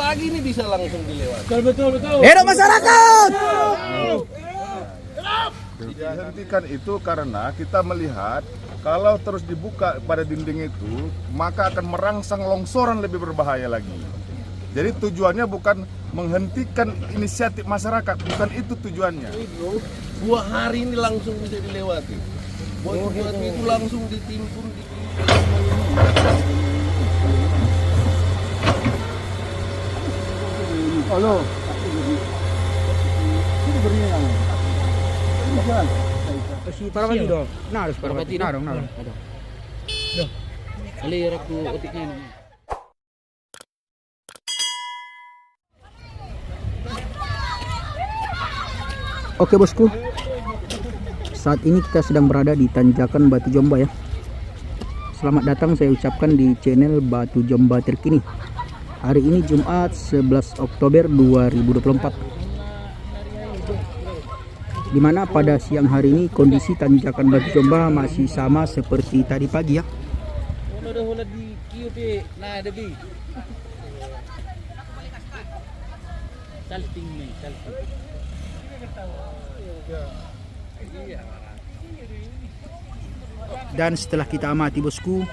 pagi ini bisa langsung dilewati. Betul. Hidup masyarakat. Dihentikan itu karena kita melihat kalau terus dibuka pada dinding itu, maka akan merangsang longsoran lebih berbahaya lagi. Jadi tujuannya bukan menghentikan inisiatif masyarakat, bukan itu tujuannya. 2 hari ini langsung bisa dilewati. Batu-batu itu langsung ditimbun. Halo. Para mati dong. Nah, harus para mati. Nah dong. Alir aku otiknya. Oke bosku, saat ini kita sedang berada di Tanjakan Batu Jomba ya. Selamat datang saya ucapkan di channel Batu Jomba terkini. Hari ini Jumat 11 Oktober 2024. Dimana pada siang hari ini kondisi Tanjakan Batu Jomba masih sama seperti tadi pagi ya. Dan setelah kita amati bosku,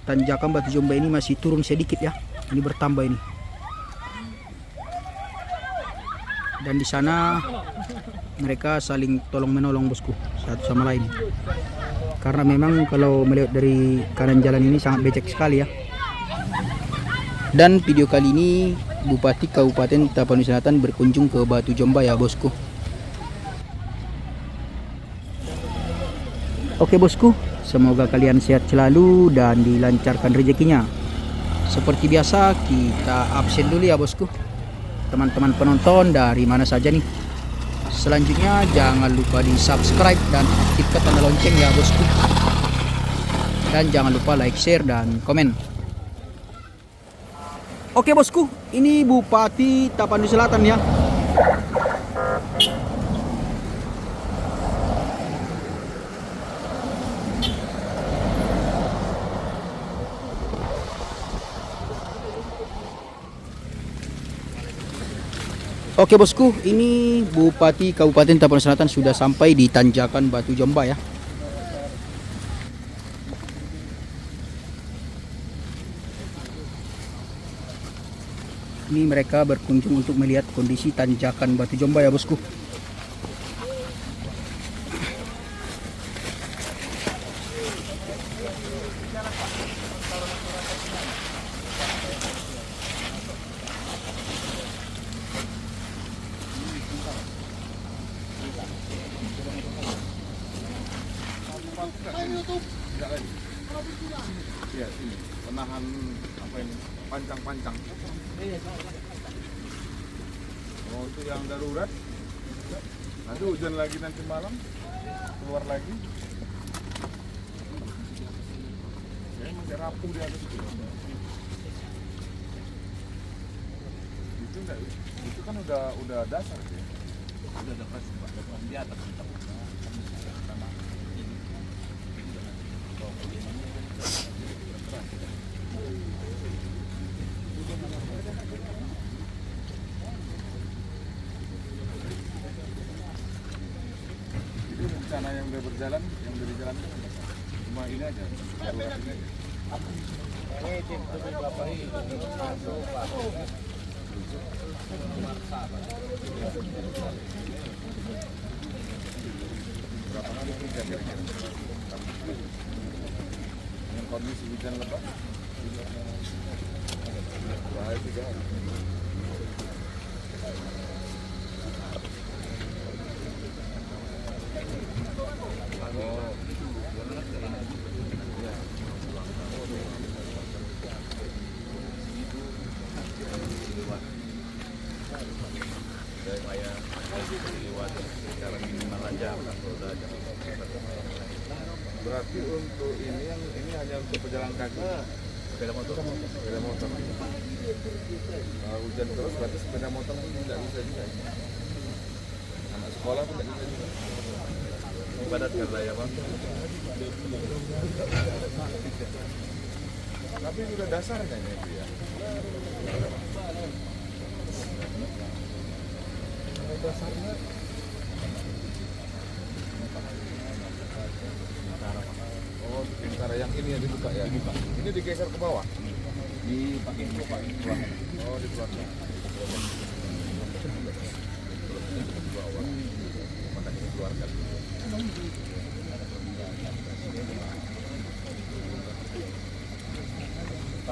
Tanjakan Batu Jomba ini masih turun sedikit ya. Ini bertambah ini. Dan di sana mereka saling tolong menolong bosku, satu sama lain. Karena memang kalau melihat dari kanan jalan ini sangat becek sekali ya. Dan video kali ini Bupati Kabupaten Tapanuli Selatan berkunjung ke Batu Jomba ya bosku. Oke bosku, semoga kalian sehat selalu dan dilancarkan rezekinya. Seperti biasa kita absen dulu ya bosku. Teman-teman penonton dari mana saja nih. Selanjutnya jangan lupa di subscribe dan aktifkan tanda lonceng ya bosku. Dan jangan lupa like, share, dan komen. Oke bosku, ini Bupati Tapanuli Selatan ya. Oke bosku, ini Bupati Kabupaten Tapanuli Selatan sudah sampai di Tanjakan Batu Jomba ya. Ini mereka berkunjung untuk melihat kondisi Tanjakan Batu Jomba ya bosku. Ya, ini penahan apa ini? Pancang-pancang. Oh, itu yang darurat. Nanti hujan lagi nanti malam keluar lagi. Ya, masih rapuh di atas itu. Itu enggak, itu kan udah dasar ya. Udah dekat di atas kita. Rencana yang udah berjalan, yang udah dijalankan cuma ini aja, darurat ini aja. Berapa hari kira-kira? Dengan kondisi hujan lebat, 2 hari 3 hari. Berarti untuk ini hanya untuk pejalan kaki, sepeda motor. Hujan terus berarti sepeda motor pun tidak bisa juga. Anak sekolah pun tidak bisa juga. Padat kan ya bang. Tapi sudah dasarnya itu ya. ini digeser ke bawah. Dipakai dulu Pak. Oh, dikeluarkan.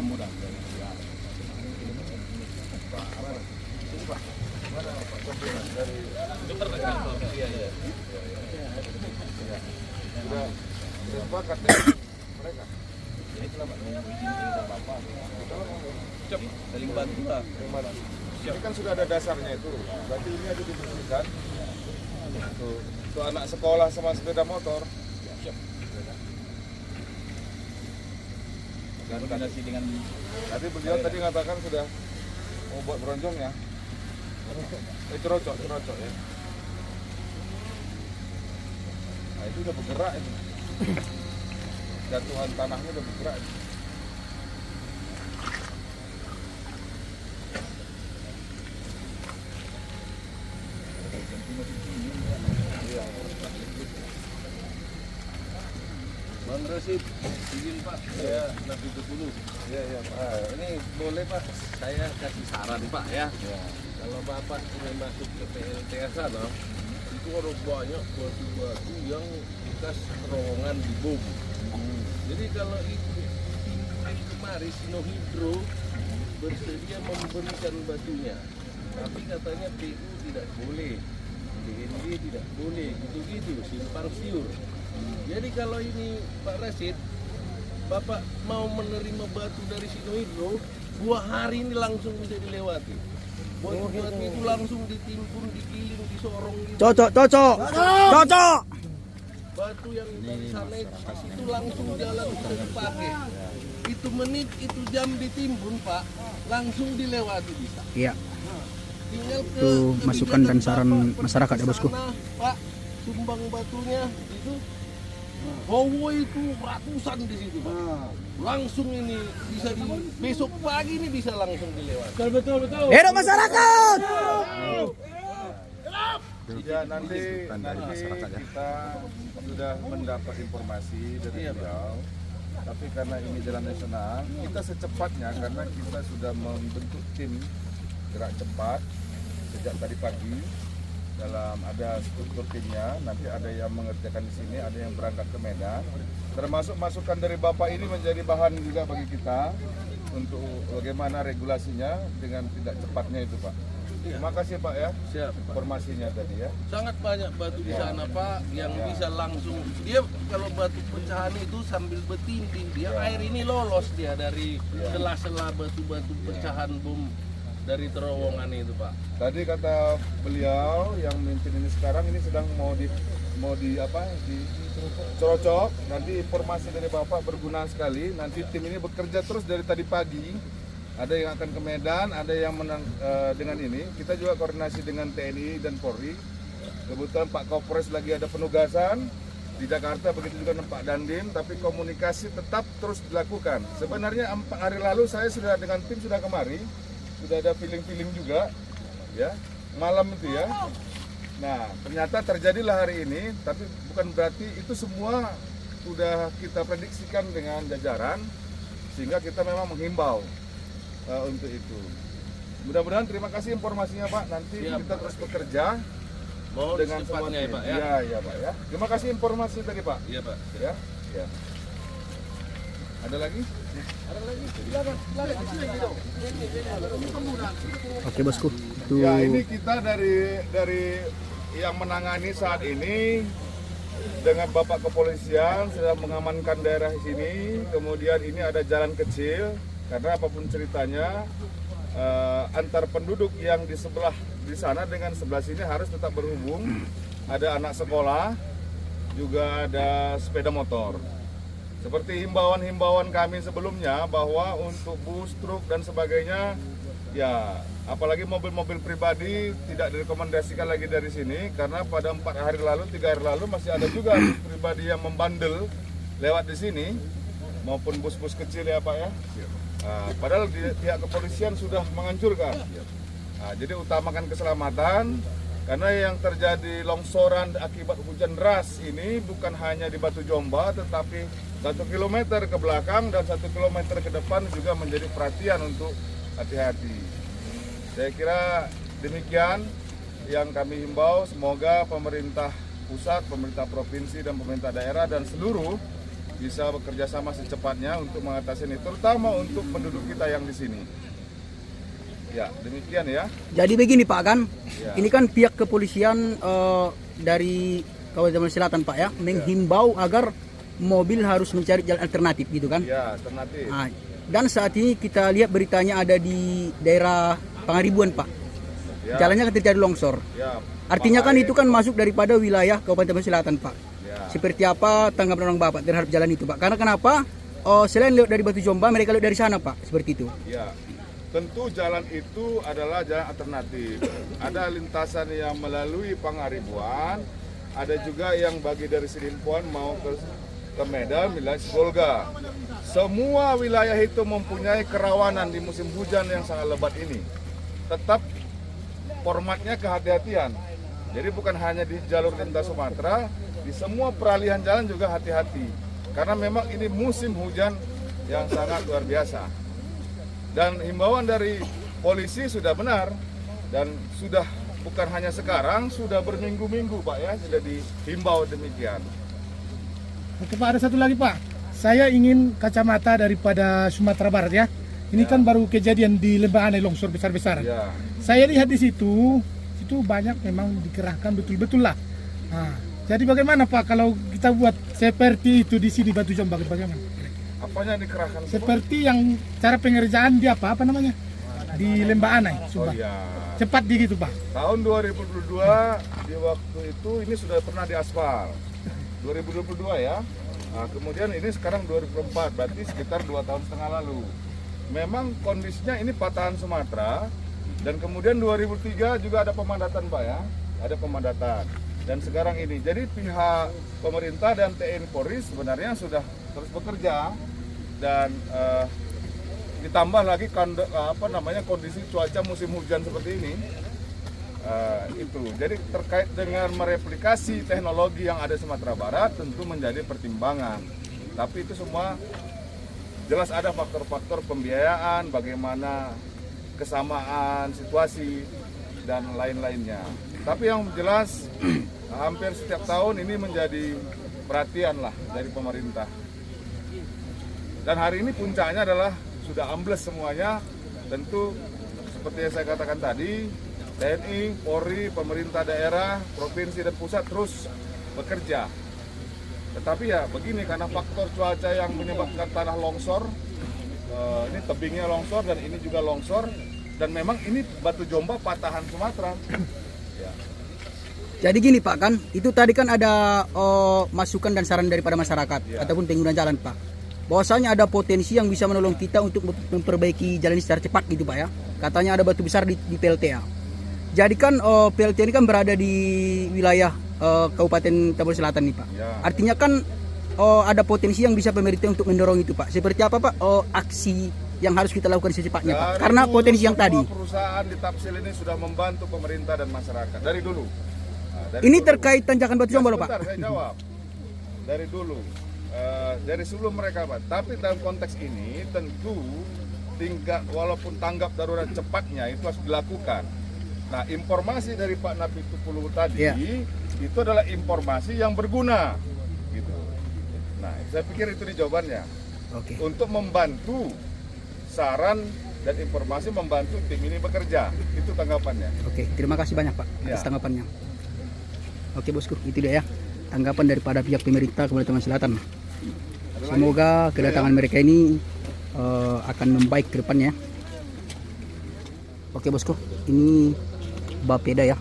Mudah. Sudah sepakat ya mereka. Saling bantu lah. Ini kan sudah ada dasarnya itu. Berarti ini aja dibersihkan. Tuh anak sekolah sama sepeda motor. Koordinasi dengan Tadi beliau tadi mengatakan sudah mau buat bronjong ya. Cerocok ya. Nah itu udah bergerak ini. Jatuhan tanahnya udah bergerak. Bang Rasid, izin Pak, saya nanti ke dulu. Iya Pak. Ini boleh Pak, saya kasih saran Pak ya. Ya. Kalau Bapak ingin masuk ke PLTA sana, itu ada banyak batu-batu yang bekas terowongan di bom. Jadi kalau itu tim kemarin Sinohydro bersedia memberikan batunya, tapi katanya PU tidak boleh, DND tidak boleh, gitu-gitu, simpang siur. Jadi kalau ini Pak Rasid, Bapak mau menerima batu dari Sinohydro, 2 hari ini langsung bisa dilewati. Batu-batu itu langsung ditimbun, digiling, disorong gitu. Cocok. Batu yang dari sana itu langsung jalan bisa dipakai. Itu menit, itu jam ditimbun Pak, langsung dilewati bisa. Iya. Tinggal ke Itu masukan dan saran masyarakat ya bosku. sana, Pak, sumbang batunya itu. Howo itu ratusan di situ Pak. Langsung ini bisa besok pagi ini bisa langsung dilewati. Betul. Hidup masyarakat. Ya nanti kita sudah mendapat informasi dari beliau. Tapi karena ini jalan nasional, kita secepatnya karena kita sudah membentuk tim gerak cepat sejak tadi pagi. Dalam ada struktur timnya, nanti ada yang mengerjakan di sini, ada yang berangkat ke Medan. Termasuk masukan dari Bapak ini menjadi bahan juga bagi kita untuk bagaimana regulasinya dengan tidak cepatnya itu Pak. Terima kasih Pak ya. Siap Pak. Informasinya tadi ya. Sangat banyak batu di sana Pak yang bisa langsung dia kalau batu pecahan itu sambil bertindih dia air ini lolos dia dari sela-sela batu-batu pecahan bom dari terowongan itu Pak. Tadi kata beliau yang memimpin ini sekarang ini sedang mau di cerocok. Nanti informasi dari Bapak berguna sekali. Nanti tim ini bekerja terus dari tadi pagi. Ada yang akan ke Medan, ada yang dengan ini. Kita juga koordinasi dengan TNI dan Polri. Kebetulan Pak Kapolres lagi ada penugasan di Jakarta, begitu juga dengan Pak Dandim. Tapi komunikasi tetap terus dilakukan. Sebenarnya 4 hari lalu saya sudah dengan tim sudah kemari. Sudah ada feeling juga, ya malam itu ya. Nah ternyata terjadilah hari ini, tapi bukan berarti itu semua sudah kita prediksikan dengan jajaran, sehingga kita memang menghimbau untuk itu. Mudah-mudahan terima kasih informasinya Pak. Nanti kita terus bekerja dengan secepatnya ya Pak ya. Iya Pak ya. Terima kasih informasi tadi Pak. Iya Pak. Ya. Ada lagi? Oke bosku. Itu Ya ini kita dari yang menangani saat ini dengan Bapak Kepolisian sedang mengamankan daerah sini. Kemudian ini ada jalan kecil karena apapun ceritanya antar penduduk yang di sebelah di sana dengan sebelah sini harus tetap berhubung. Ada anak sekolah, juga ada sepeda motor. Seperti himbauan-himbauan kami sebelumnya bahwa untuk bus, truk dan sebagainya, ya apalagi mobil-mobil pribadi tidak direkomendasikan lagi dari sini karena pada 4 hari lalu, 3 hari lalu masih ada juga bus pribadi yang membandel lewat di sini maupun bus-bus kecil ya Pak ya. Padahal pihak kepolisian sudah menghancurkan. Jadi utamakan keselamatan. Karena yang terjadi longsoran akibat hujan deras ini bukan hanya di Batu Jomba, tetapi 1 kilometer ke belakang dan 1 kilometer ke depan juga menjadi perhatian untuk hati-hati. Saya kira demikian yang kami himbau. Semoga pemerintah pusat, pemerintah provinsi dan pemerintah daerah dan seluruh bisa bekerja sama secepatnya untuk mengatasi ini, terutama untuk penduduk kita yang di sini. Ya, demikian ya. Jadi begini Pak kan, Ya. ini kan pihak kepolisian dari Kabupaten Selatan Pak ya, menghimbau agar mobil harus mencari jalan alternatif gitu kan. Ya, alternatif. Nah, dan saat ini kita lihat beritanya ada di daerah Pangaribuan Pak. Ya. Jalannya kan terjadi longsor. Ya. Artinya kan Bahaya. itu kan masuk daripada wilayah Kabupaten Selatan Pak. Ya. Seperti apa tanggapan orang Bapak terhadap jalan itu Pak? Karena kenapa? Oh, selain lewat dari Batu Jomba, mereka lewat dari sana Pak, seperti itu. Ya, tentu jalan itu adalah jalan alternatif. Ada lintasan yang melalui Pangaribuan, ada juga yang bagi dari Sidimpuan mau ke Medan, wilayah Sibolga. Semua wilayah itu mempunyai kerawanan di musim hujan yang sangat lebat ini. Tetap formatnya kehati-hatian. Jadi bukan hanya di jalur lintas Sumatera, di semua peralihan jalan juga hati-hati. Karena memang ini musim hujan yang sangat luar biasa. Dan himbauan dari polisi sudah benar dan sudah bukan hanya sekarang, sudah berminggu-minggu Pak ya, sudah dihimbau demikian. Oke Pak, ada satu lagi Pak. Saya ingin kacamata daripada Sumatera Barat ya. Ini kan baru kejadian di Lembah Anai longsor besar-besaran. Ya. Saya lihat di situ banyak memang dikerahkan betul-betul lah. Nah, jadi bagaimana Pak kalau kita buat seperti itu di sini Batu Jomba, bagaimana? Apanya yang dikerahkan? Seperti yang cara pengerjaan di apa namanya? Di Lembah Anai, Oh Sumba. iya. Cepat di gitu Pak. Tahun 2022 di waktu itu ini sudah pernah diaspal. 2022 ya. Nah, kemudian ini sekarang 2024, berarti sekitar 2,5 tahun lalu. Memang kondisinya ini patahan Sumatera dan kemudian 2003 juga ada pemandatan Pak ya. Ada pemandatan. Dan sekarang ini. Jadi pihak pemerintah dan TNI Polri sebenarnya sudah terus bekerja dan ditambah lagi kondisi cuaca musim hujan seperti ini. Itu. Jadi terkait dengan mereplikasi teknologi yang ada di Sumatera Barat tentu menjadi pertimbangan. Tapi itu semua jelas ada faktor-faktor pembiayaan, bagaimana kesamaan situasi dan lain-lainnya. Tapi yang jelas hampir setiap tahun ini menjadi perhatian lah dari pemerintah. Dan hari ini puncaknya adalah sudah ambles semuanya. Tentu seperti yang saya katakan tadi, TNI, Polri, pemerintah daerah, provinsi dan pusat terus bekerja. Tetapi ya begini, karena faktor cuaca yang menyebabkan tanah longsor, ini tebingnya longsor dan ini juga longsor, dan memang ini Batu Jomba patahan Sumatera. Ya. Jadi gini Pak kan, itu tadi kan ada masukan dan saran daripada masyarakat ataupun pengguna jalan Pak. Bahwasanya ada potensi yang bisa menolong kita untuk memperbaiki jalan ini secara cepat gitu Pak ya. Katanya ada batu besar di PLTA. Jadi kan PLTA ini kan berada di wilayah Kabupaten Tabor Selatan nih Pak. Ya. Artinya kan ada potensi yang bisa pemerintah untuk mendorong itu Pak. Seperti apa Pak aksi yang harus kita lakukan secepatnya Pak? Dari Karena dulu potensi yang semua tadi. perusahaan di Tapsil ini sudah membantu pemerintah dan masyarakat dari dulu. Nah, dari Ini dulu. terkait tanjakan Batu Jomba loh Pak. Sebentar, saya jawab. Dari dulu, dari sebelum mereka Pak. Tapi dalam konteks ini tentu tingkat walaupun tanggap darurat cepatnya itu harus dilakukan. Nah, informasi dari Pak Nabi Tupulu tadi itu adalah informasi yang berguna, gitu. Nah, saya pikir itu jawabannya. Oke. Untuk membantu saran dan informasi membantu tim ini bekerja, itu tanggapannya. Oke, terima kasih banyak Pak atas Ya. tanggapannya. Oke bosku, itu dia ya tanggapan daripada pihak pemerintah Kabupaten Selatan. Semoga kedatangan mereka ini akan membaik ke depannya. Oke bosku, ini Bapeda ya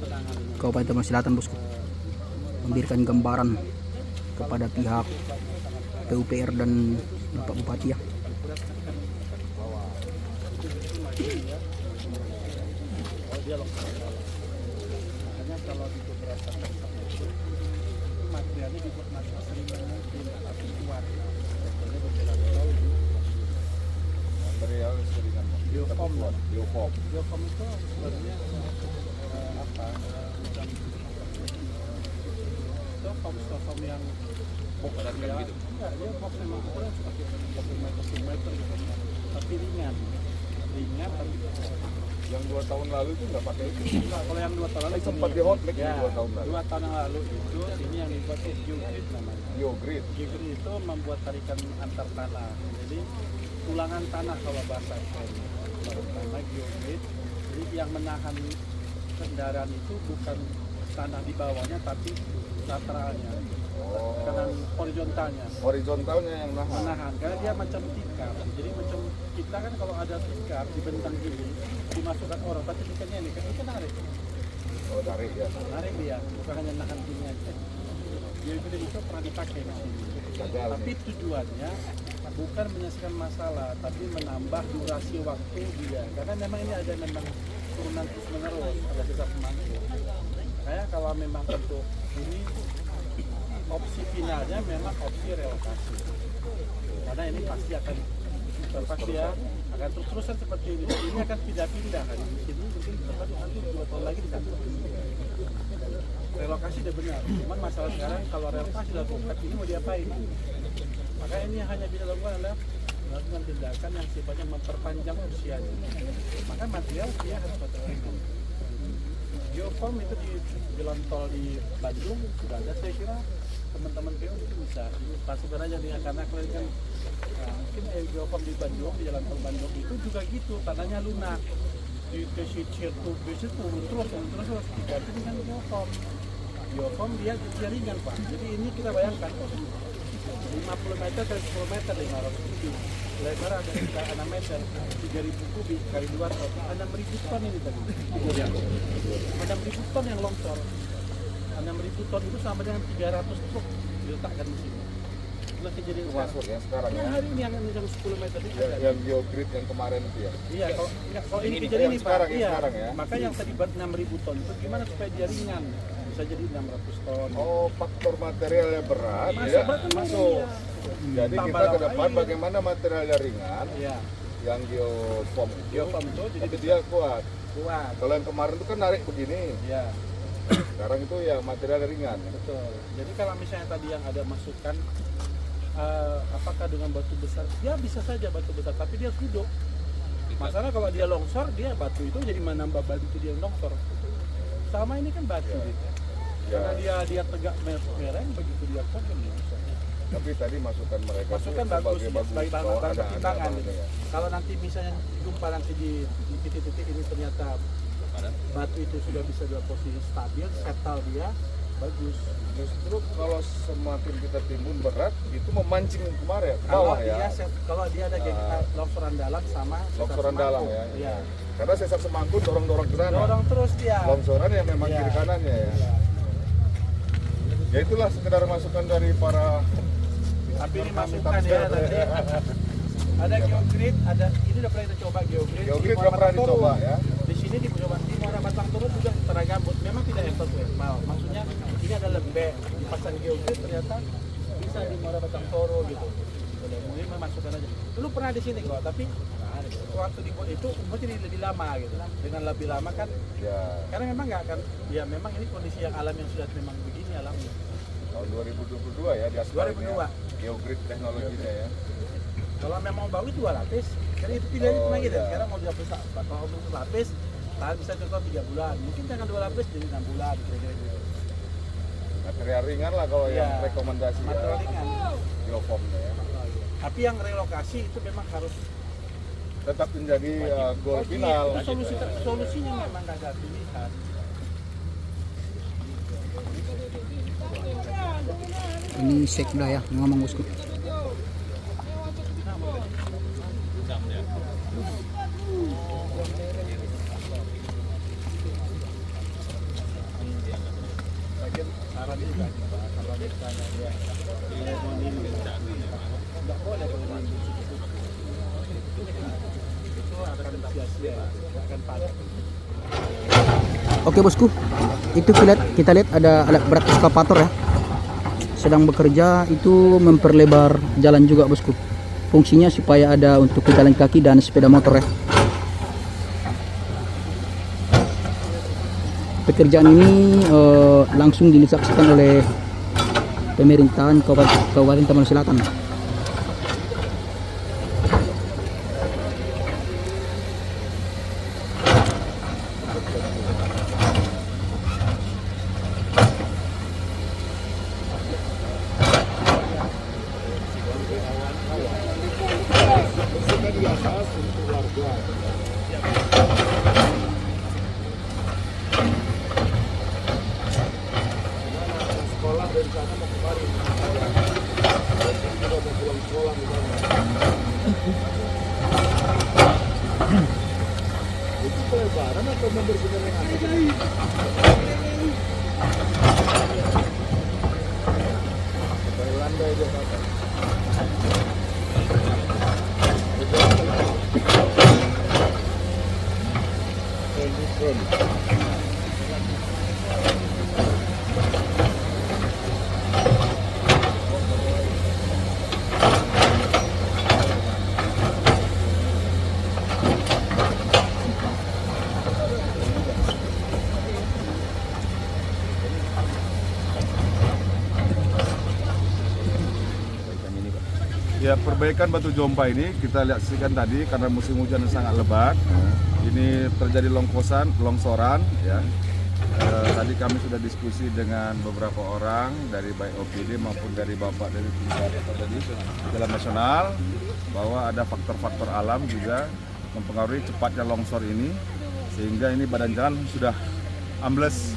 Kabupaten Selatan bosku, memberikan gambaran kepada pihak PUPR dan Bapak Bupati ya. Biopom itu sebenarnya itu box yang box ya, gitu. enggak, dia box memang ukuran seperti meter gitu, tapi ringan tapi Yang 2 tahun lalu itu nggak pakai itu. enggak, kalau yang 2 tahun lalu Sempat ini. di hot mic Ya, 2 tahun lalu. 2 tahun yang lalu itu ini yang dibuat geogrid namanya. Geogrid. Geogrid itu membuat tarikan antar tanah, jadi tulangan tanah kalau bahasa tanah geogrid. Jadi yang menahan kendaraan itu bukan tanah di bawahnya tapi lateralnya, kanan horizontalnya. Horizontalnya yang nahan. Menahan karena dia macam tikar. Jadi macam kita kan kalau ada tikar dibentang gini dimasukkan orang, tapi tikarnya ini kan narik. Oh, tarik ya. Narik dia, bukan hanya nahan gini aja. Geogrid itu pernah dipakai di sini. Gagal Tapi nih. tujuannya bukan menyelesaikan masalah, tapi menambah durasi waktu dia. Karena memang ini ada memang turunan terus menerus, ada sisa pemangku. Kayak kalau memang untuk ini opsi finalnya memang opsi relokasi. Karena ini pasti akan terus-terusan seperti ini. Ini akan pindah-pindah kan di sini mungkin nanti 2 tahun lagi di sana. Relokasi udah benar, cuman masalah sekarang kalau relokasi dilakukan ini mau diapain? Maka ini hanya bisa dilakukan adalah melakukan tindakan yang sifatnya memperpanjang usianya. Maka material dia harus material. Geoform itu di jalan tol di Bandung sudah ada, saya kira teman-teman PO itu bisa pasukan aja nih, karena kalian kan mungkin geoform di Bandung, di jalan tol Bandung itu juga gitu, tanahnya lunak. Di pesisir tuh itu turun terus diganti dengan geoform. Geoform dia ringan Pak. Jadi ini kita bayangkan 50 meter kali 10 meter 500 kubik. Lebar ada 6 meter, 3.000 kubik kali 2 ton. 6.000 ton ini tadi. 6.000 ton yang longsor. 6.000 ton itu sama dengan 300 truk diletakkan di sini. Nah, kejadian Masuk yang sekarang ya. yang hari ini yang 10 meter itu Yang geogrid yang kemarin itu ya. iya, kalau ini kejadian yang nih Pak, sekarang, yang iya. sekarang ya. Maka yang tadi 6.000 ton itu gimana supaya dia ringan? Bisa jadi 600 ton. Oh, faktor materialnya berat Masuk, ya. berat kan Masuk. iya. Jadi Tambah kita ke lawan depan air. bagaimana materialnya ringan, Iya, yang geoform itu, geoform itu jadi tapi dia kuat. kuat. Kalau yang kemarin itu kan narik begini, Iya, sekarang itu ya materialnya ringan. betul. Jadi kalau misalnya tadi yang ada masukan apakah dengan batu besar? Dia bisa saja batu besar, tapi dia harus duduk. Masalah kalau dia longsor, dia batu itu jadi menambah batu dia longsor. Sama ini kan batu. Ya. Karena dia tegak mereng, begitu dia kotor dia longsor. Tapi tadi masukan mereka Masukan tuh bagus, sebagai sebagai bahan bahwa ada pertimbangan. bahannya ya. Kalau nanti misalnya jumpa nanti di titik-titik ini ternyata batu itu sudah bisa dalam posisi stabil, settle dia, bagus. Justru kalau semakin kita timbun berat, itu memancing kemarin ke Kalau bawah dia ya. kalau dia ada longsoran dalam sama sesar Longsoran dalam semangkuk. ya. Iya. Karena sesar semangkuk dorong-dorong ke sana. Dorong terus dia. Longsoran yang memang Iya. kiri kanannya ya. Iya. Ya itulah sekedar masukan dari para. Tapi ini masukan ya nanti. Ada geogrid, ada ini udah pernah kita coba geogrid. Geogrid Di udah pernah Muara Batang dicoba Toru. ya. Di sini di Muara Batang Toru juga tergabut. Memang tidak apple to apple. Maksudnya ini ada lembek dipasang geogrid ternyata bisa di Muara Batang Toru gitu. Udah mungkin memasukkan aja. Dulu pernah di sini kok, tapi waktu dibuat itu mesti lebih lama gitu. Dengan lebih lama kan Ya, karena memang nggak akan, ya memang ini kondisi yang alam yang sudah memang begini alamnya. tahun 2022 ya di aspalnya. 2002. Geogrid teknologinya ya. Kalau memang bagus 2 lapis, karena itu pilihannya Oh, cuma gitu. iya. Sekarang mau dihapus, kalau untuk lapis, tahan bisa contoh 3 bulan. Mungkin jangan 2 lapis jadi 6 bulan, kira-kira gitu. Material ringan lah kalau Iya. yang rekomendasi Material ya. ringan. Geoformnya ya. Tapi yang relokasi itu memang harus Tetap menjadi goal wajib. final. Solusinya memang nggak ada pilihan. Ini sekda ya ngomong bosku. Bagian saran juga, kalau misalnya dia mau nimbi, nggak boleh kalau nimbi. Itu akan sia-sia, akan padat. Oke bosku, itu kita lihat ada alat berat ekskavator ya, sedang bekerja. Itu memperlebar jalan juga bosku. Fungsinya supaya ada untuk pejalan kaki dan sepeda motor ya. Pekerjaan ini langsung disaksikan oleh pemerintahan Kabupaten Tamalus Selatan. Ya, perbaikan Batu Jompa ini kita saksikan tadi karena musim hujan yang sangat lebat. Ini terjadi longsoran ya. Tadi kami sudah diskusi dengan beberapa orang dari baik OPD maupun dari Bapak dari tingkat tadi Jalan Nasional bahwa ada faktor-faktor alam juga mempengaruhi cepatnya longsor ini sehingga ini badan jalan sudah ambles.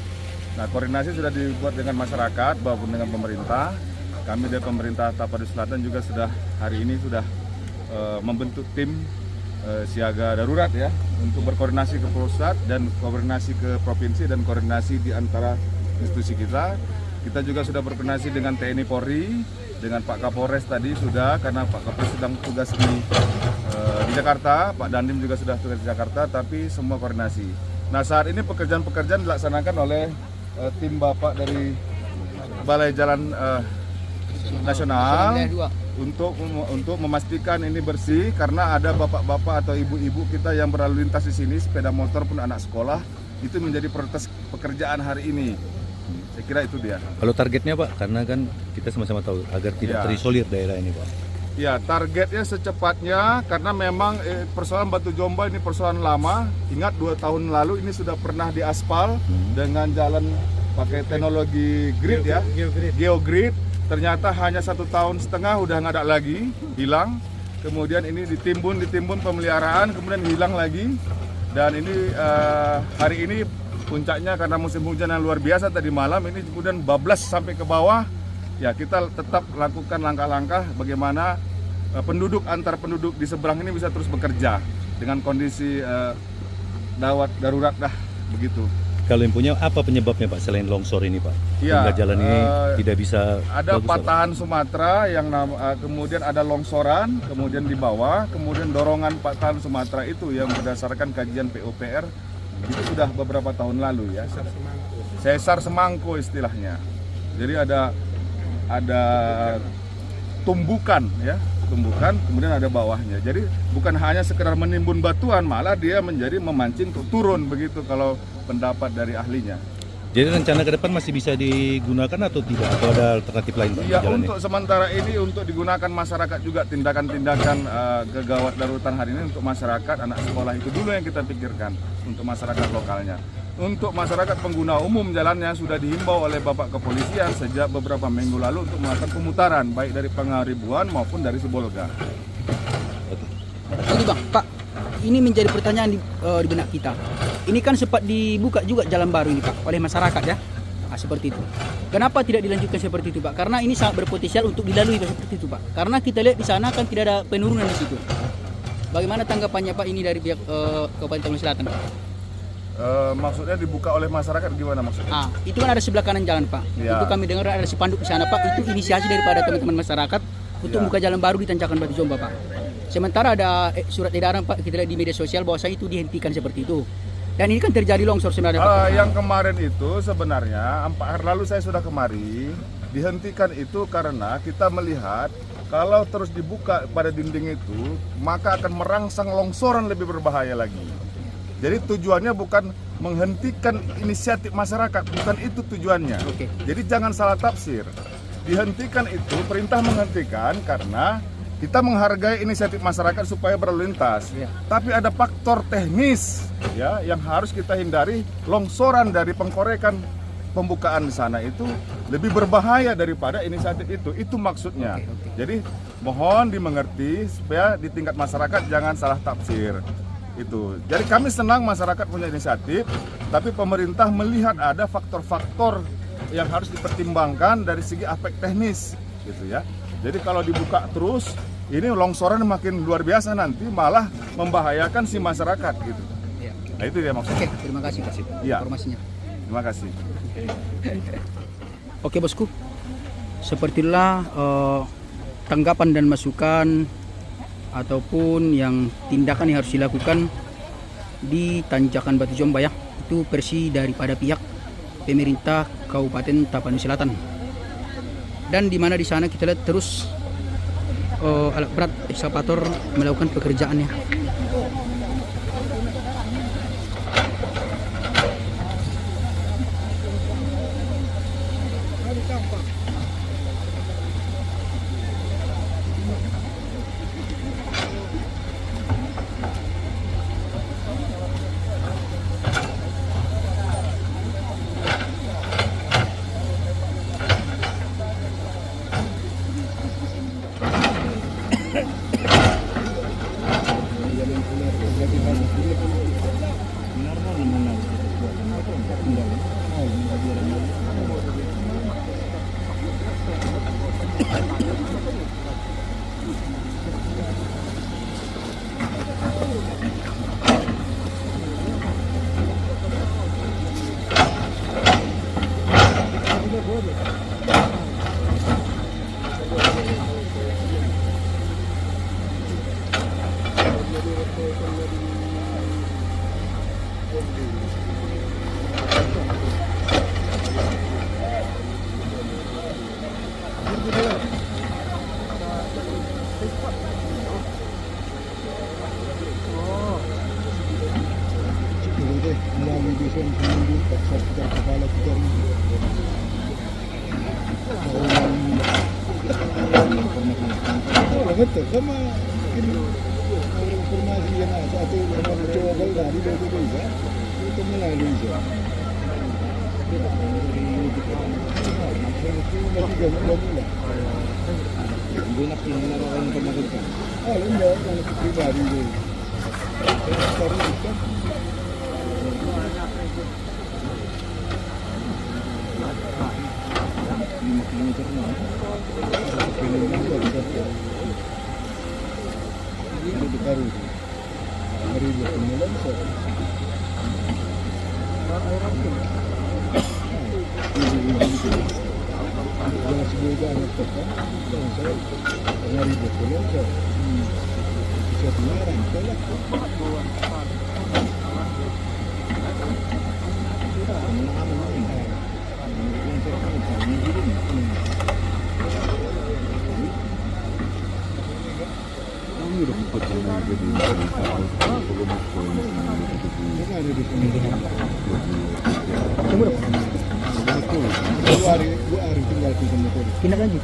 Nah, koordinasi sudah dibuat dengan masyarakat maupun dengan pemerintah. Kami dari pemerintah Tapanuli Selatan juga sudah hari ini sudah membentuk tim siaga darurat ya untuk berkoordinasi ke pusat dan koordinasi ke provinsi dan koordinasi di antara institusi kita. Kita juga sudah berkoordinasi dengan TNI Polri, dengan Pak Kapolres tadi sudah karena Pak Kapolres sedang tugas di Jakarta, Pak Dandim juga sudah tugas di Jakarta, tapi semua koordinasi. Nah, saat ini pekerjaan-pekerjaan dilaksanakan oleh tim Bapak dari Balai Jalan Nasional untuk memastikan ini bersih karena ada bapak-bapak atau ibu-ibu kita yang berlalu lintas di sini sepeda motor pun anak sekolah itu menjadi prioritas pekerjaan hari ini. Saya kira itu dia. Kalau targetnya Pak, karena kan kita sama-sama tahu agar tidak terisolir daerah ini Pak. Ya, targetnya secepatnya karena memang persoalan Batu Jomba ini persoalan lama. Ingat 2 tahun lalu ini sudah pernah diaspal dengan jalan pakai teknologi grid ya, geogrid. Ternyata hanya 1,5 tahun udah nggak ada lagi, hilang. Kemudian ini ditimbun pemeliharaan, kemudian hilang lagi. Dan ini hari ini puncaknya karena musim hujan yang luar biasa tadi malam ini kemudian bablas sampai ke bawah. Ya, kita tetap lakukan langkah-langkah bagaimana antar penduduk di seberang ini bisa terus bekerja dengan kondisi darurat begitu. Kalau yang punya apa penyebabnya Pak selain longsor ini Pak? Ya, hingga jalan ini tidak bisa ada bagus, patahan Sumatera yang kemudian ada longsoran, kemudian di bawah, kemudian dorongan patahan Sumatera itu yang berdasarkan kajian PUPR itu sudah beberapa tahun lalu ya. Sesar semangko istilahnya. Jadi ada tumbukan ya, kemudian ada bawahnya. Jadi bukan hanya sekedar menimbun batuan, malah dia menjadi memancing untuk turun begitu kalau pendapat dari ahlinya. Jadi rencana ke depan masih bisa digunakan atau tidak? Atau ada alternatif lain Pak? Ya, untuk sementara ini untuk digunakan masyarakat juga tindakan-tindakan kegawat darurat hari ini untuk masyarakat, anak sekolah itu dulu yang kita pikirkan untuk masyarakat lokalnya. Untuk masyarakat pengguna umum jalannya sudah dihimbau oleh Bapak Kepolisian sejak beberapa minggu lalu untuk melakukan pemutaran baik dari Pangaribuan maupun dari Sibolga. Ini Bang, Pak, ini menjadi pertanyaan di benak kita. Ini kan sempat dibuka juga jalan baru ini Pak oleh masyarakat ya. Nah, seperti itu. Kenapa tidak dilanjutkan seperti itu Pak? Karena ini sangat berpotensial untuk dilalui seperti itu Pak. Karena kita lihat di sana kan tidak ada penurunan di situ. Bagaimana tanggapannya Pak ini dari pihak Kabupaten Tapanuli Selatan Pak? Maksudnya dibuka oleh masyarakat gimana maksudnya? Itu kan ada sebelah kanan jalan Pak. Ya. Itu kami dengar ada spanduk di sana Pak. Itu inisiasi daripada teman-teman masyarakat untuk buka jalan baru di tanjakan Batu Jomba Pak. Sementara ada surat edaran Pak kita lihat di media sosial bahwasanya itu dihentikan seperti itu. Dan ini kan terjadi longsor sebenarnya Pak. Yang kemarin itu sebenarnya 4 hari lalu saya sudah kemari, dihentikan itu karena kita melihat kalau terus dibuka pada dinding itu maka akan merangsang longsoran lebih berbahaya lagi. Jadi tujuannya bukan menghentikan inisiatif masyarakat, bukan itu tujuannya. Oke. Jadi jangan salah tafsir. dihentikan itu, perintah menghentikan karena kita menghargai inisiatif masyarakat supaya berlalu lintas. Tapi ada faktor teknis ya yang harus kita hindari. Longsoran dari pengkorekan pembukaan di sana itu lebih berbahaya daripada inisiatif itu. Itu maksudnya. Jadi mohon dimengerti supaya di tingkat masyarakat jangan salah tafsir. Itu. Jadi kami senang masyarakat punya inisiatif, tapi pemerintah melihat ada faktor-faktor yang harus dipertimbangkan dari segi aspek teknis, gitu ya. Jadi kalau dibuka terus, ini longsoran makin luar biasa nanti, malah membahayakan si masyarakat, gitu. Nah itu dia maksudnya. Oke, terima kasih Pak Ya. informasinya. Terima kasih. Oke bosku, sepertilah tanggapan dan masukan ataupun yang tindakan yang harus dilakukan di Tanjakan Batu Jomba ya. Itu versi daripada pihak pemerintah Kabupaten Tapanuli Selatan. Dan di mana di sana kita lihat terus alat berat ekskavator melakukan pekerjaannya. Betul, sama informasi yang satu yang mencoba dari Indonesia itu melalui itu. Banyak yang menaruh informasi. Oh, enggak, kalau pribadi itu. Tindak lanjut.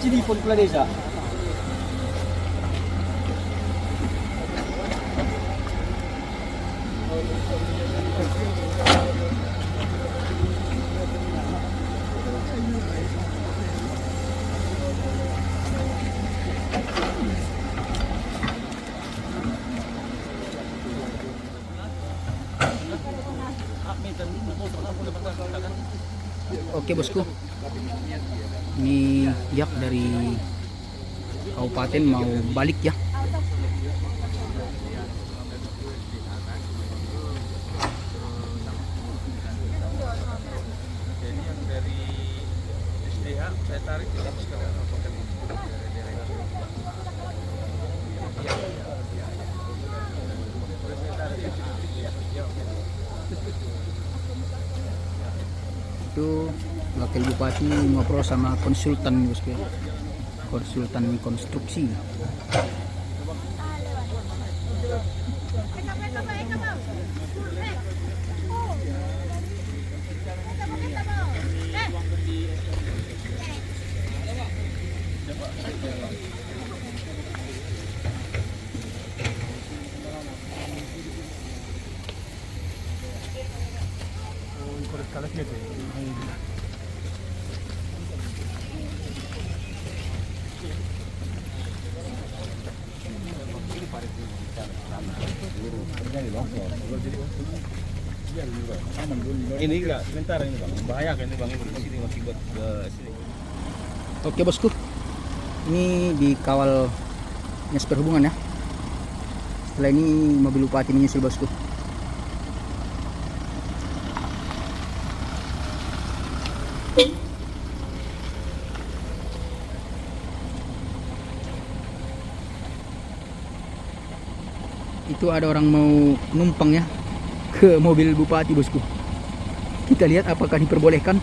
Cilipon pula desa. Oke bosku, ini Yak dari kabupaten mau balik ya. Jadi yang dari SDA saya tarik tidak sekalian laporkan Itu wakil bupati ngobrol sama konsultan bosku ya. Konsultan konstruksi. Ini enggak, sebentar ini bang, membahayakan ini bang, ini di sini masih buat ke sini. Oke bosku, ini dikawal dinas perhubungan ya. Setelah ini mobil bupati menyusul bosku. Itu ada orang mau numpang ya ke mobil bupati bosku. Kita lihat apakah diperbolehkan.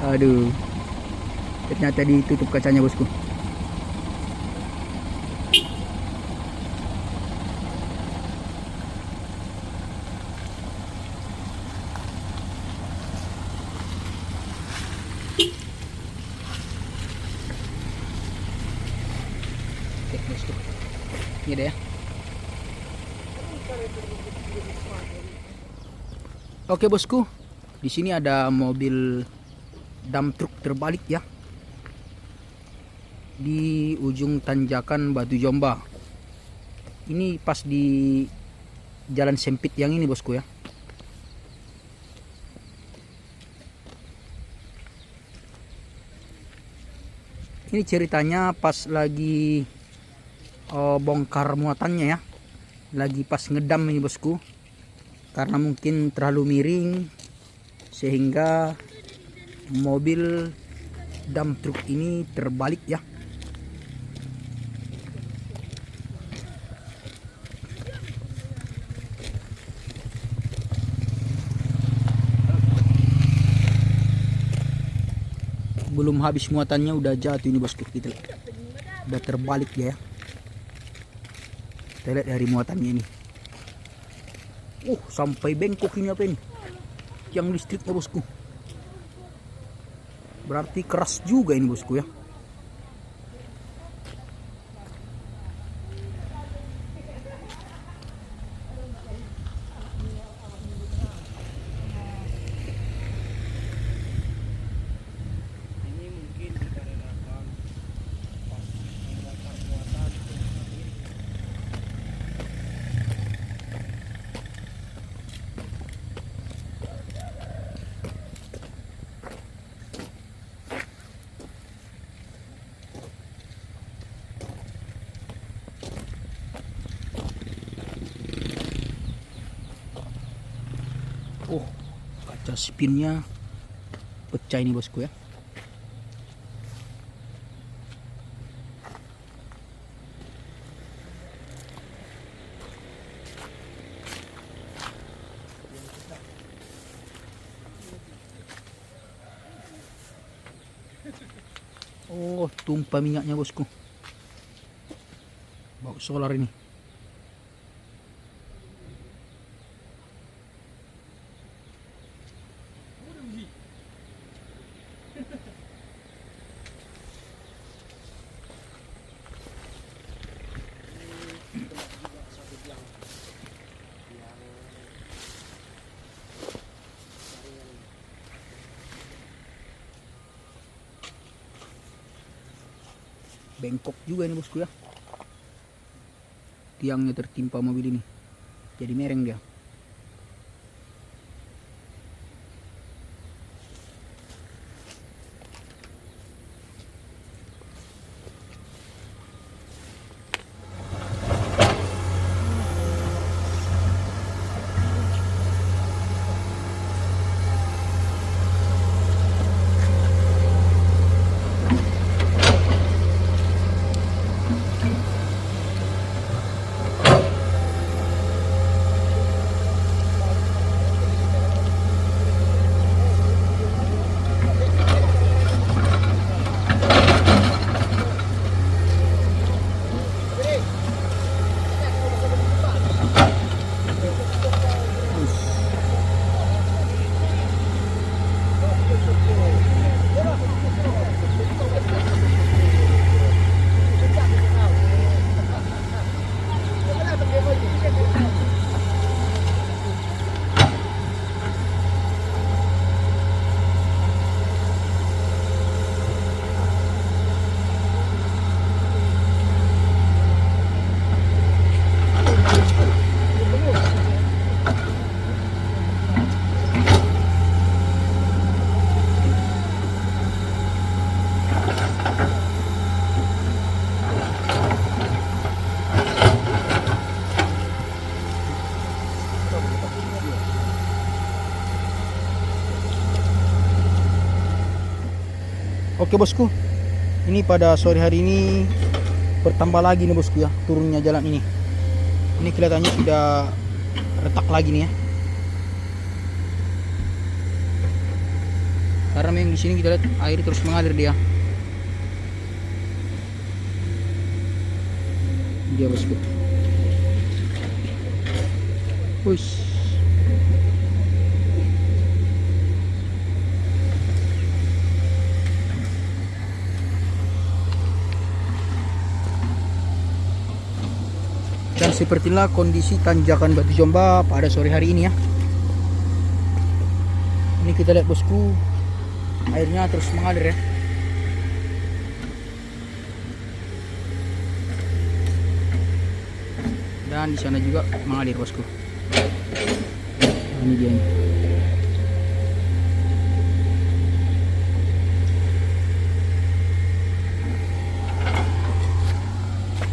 Aduh, ternyata ditutup kacanya bosku. Oke bosku, ini ada ya. Oke bosku, di sini ada mobil dump truk terbalik ya di ujung tanjakan Batu Jomba. Ini pas di jalan sempit yang ini bosku ya. Ini ceritanya pas lagi bongkar muatannya ya, lagi pas ngedam ini bosku. Karena mungkin terlalu miring sehingga mobil dump truk ini terbalik ya. Belum habis muatannya udah jatuh ini bosku, gitu. Udah terbalik ya. Kita lihat dari muatannya ini. Sampai bengkok ini apa ini? Yang listriknya bosku. Berarti keras juga ini bosku ya. Oh, kaca spinnya pecah ini bosku ya. Oh, tumpah minyaknya bosku. Bau solar ini. Bengkok juga ini bosku ya. Tiangnya tertimpa mobil ini. Jadi mereng dia. Oke bosku, ini pada sore hari ini bertambah lagi nih bosku ya turunnya jalan ini. Ini kelihatannya sudah retak lagi nih ya. Karena memang di sini kita lihat air terus mengalir dia. Dia bosku. Push. Dan sepertilah kondisi tanjakan Batu Jomba pada sore hari ini ya. Ini kita lihat bosku, airnya terus mengalir ya. Dan di sana juga mengalir bosku. Ini dia nih.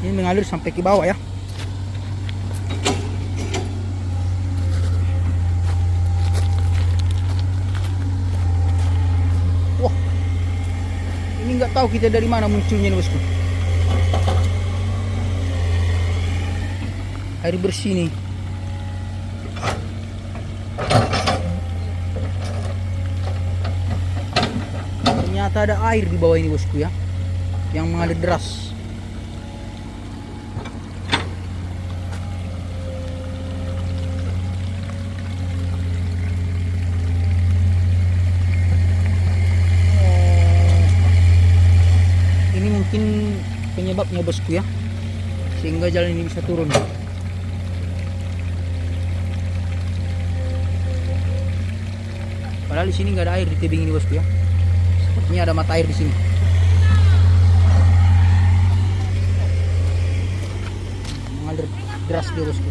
Ini mengalir sampai ke bawah ya. Ini nggak tahu kita dari mana munculnya nih bosku. Air bersih nih. Ternyata ada air di bawah ini bosku ya, yang mengalir deras. Mungkin penyebabnya bosku ya, sehingga jalan ini bisa turun. Padahal di sini nggak ada air di tebing ini bosku ya. Sepertinya ada mata air di sini. Mengalir deras dia bosku.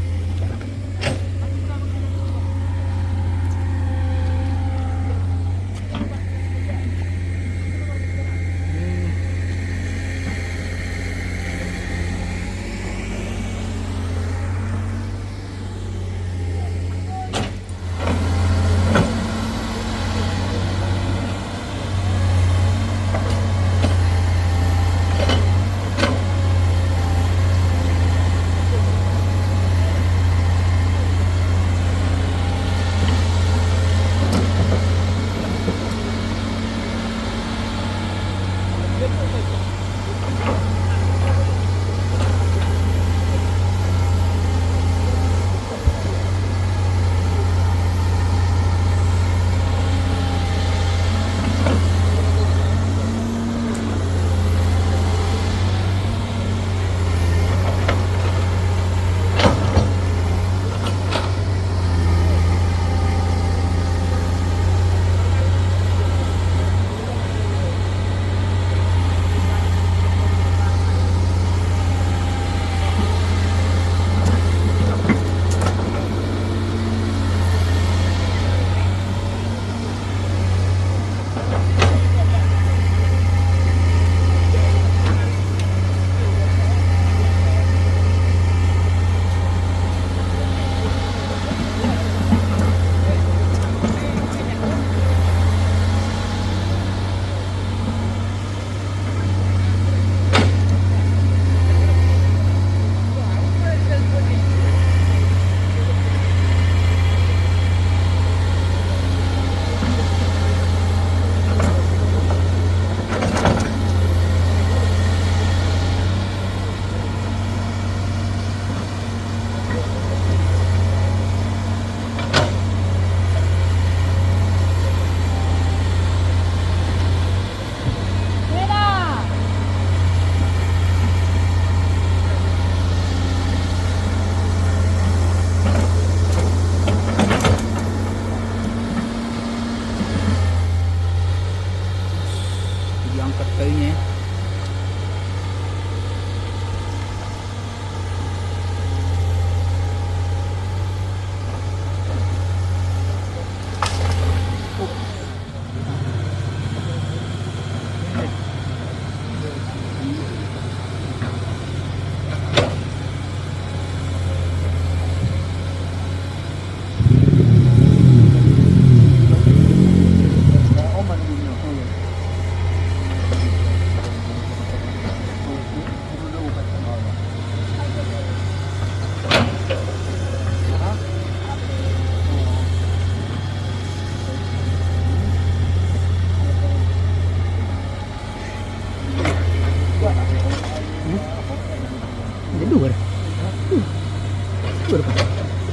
Dua dah.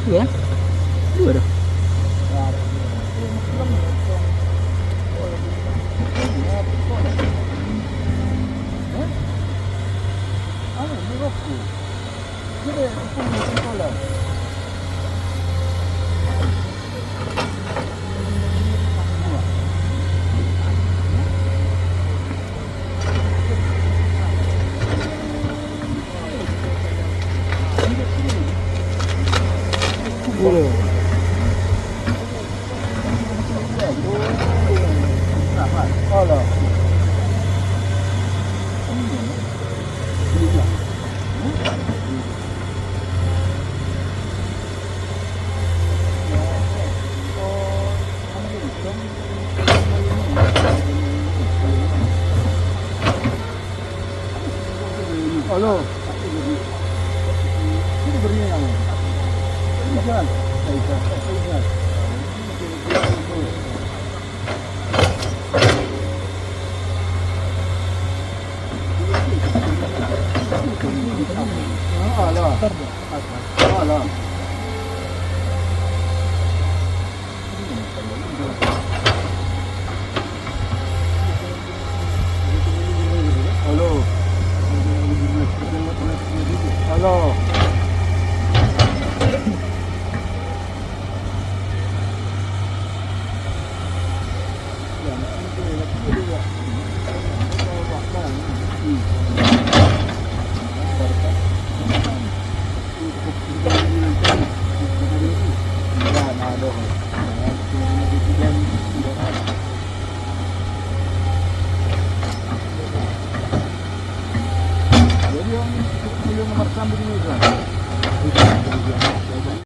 Dua ya? Dua dah.